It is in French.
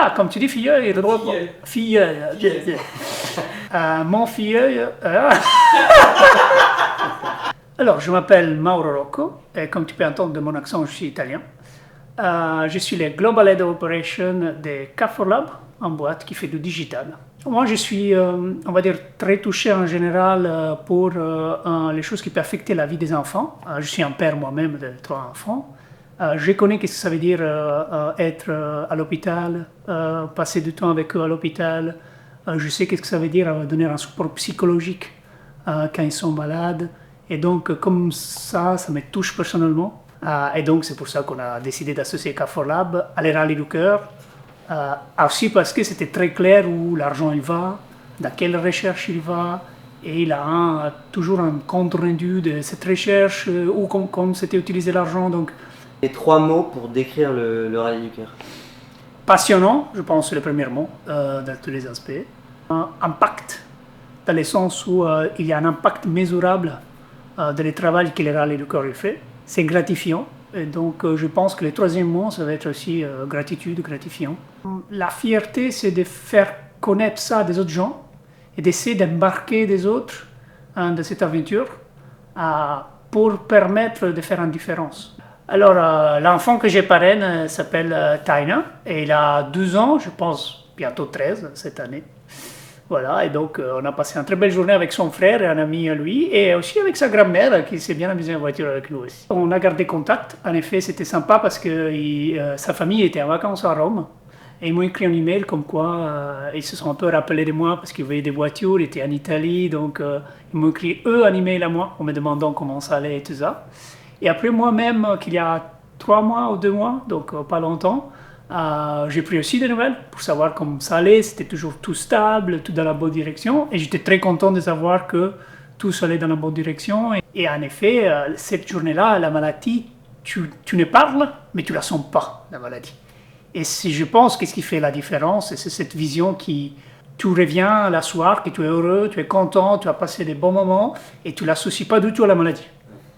Ah, comme tu dis, filleul. Filleul. Mon filleul. Alors, je m'appelle Mauro Rocco, et comme tu peux entendre de mon accent, je suis italien. Je suis le Global Head of Operation de K4Lab, en boîte qui fait du digital. Moi, je suis, on va dire, très touché en général pour les choses qui peuvent affecter la vie des enfants. Je suis un père moi-même de 3 enfants. Je connais ce que ça veut dire être à l'hôpital, passer du temps avec eux à l'hôpital. Je sais ce que ça veut dire donner un support psychologique quand ils sont malades. Et donc, comme ça me touche personnellement. Et donc, c'est pour ça qu'on a décidé d'associer K4Lab à les Rallye du Cœur. Aussi parce que c'était très clair où l'argent il va, dans quelle recherche il va. Et il a toujours un compte rendu de cette recherche, où comme c'était utilisé l'argent. Donc, Et 3 mots pour décrire le Rallye du Cœur. Passionnant, je pense, c'est le premier mot, dans tous les aspects. Impact, dans le sens où il y a un impact mesurable dans le travail que le Rallye du Cœur fait. C'est gratifiant. Et donc, je pense que le troisième mot, ça va être aussi gratitude, gratifiant. La fierté, c'est de faire connaître ça à des autres gens et d'essayer d'embarquer des autres dans cette aventure pour permettre de faire une différence. Alors, l'enfant que j'ai parraine s'appelle Taina et il a 12 ans, je pense bientôt 13 cette année. Voilà, et donc on a passé une très belle journée avec son frère et un ami à lui, et aussi avec sa grand-mère qui s'est bien amusée en voiture avec nous aussi. On a gardé contact, en effet c'était sympa parce que sa famille était en vacances à Rome, et ils m'ont écrit un email comme quoi ils se sont un peu rappelés de moi parce qu'ils voyaient des voitures, ils étaient en Italie, donc ils m'ont écrit eux un email à moi en me demandant comment ça allait et tout ça. Et après moi-même, qu'il y a 3 mois ou 2 mois, donc pas longtemps, j'ai pris aussi des nouvelles pour savoir comment ça allait, c'était toujours tout stable, tout dans la bonne direction, et j'étais très content de savoir que tout allait dans la bonne direction. Et en effet, cette journée-là, la maladie, tu ne parles, mais tu la sens pas, la maladie. Et je pense que ce qui fait la différence, c'est cette vision qui, tu reviens la soir, que tu es heureux, tu es content, tu as passé des bons moments, et tu l'associes pas du tout à la maladie.